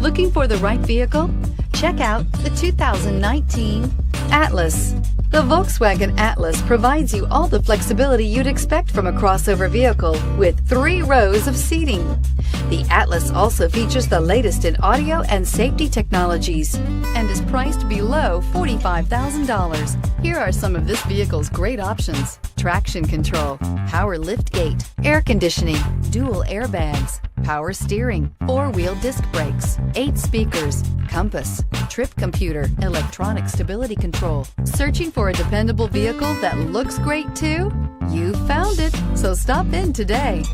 Looking for the right vehicle? Check out the 2019 Atlas. The Volkswagen Atlas provides you all the flexibility you'd expect from a crossover vehicle with 3 rows of seating. The Atlas also features the latest in audio and safety technologies and is priced below $45,000. Here are some of this vehicle's great options: traction control, power liftgate, air conditioning, dual airbags, power steering, 4-wheel disc brakes, 8 speakers, compass, trip computer, electronic stability control. Searching for a dependable vehicle that looks great too? You found it, so stop in today.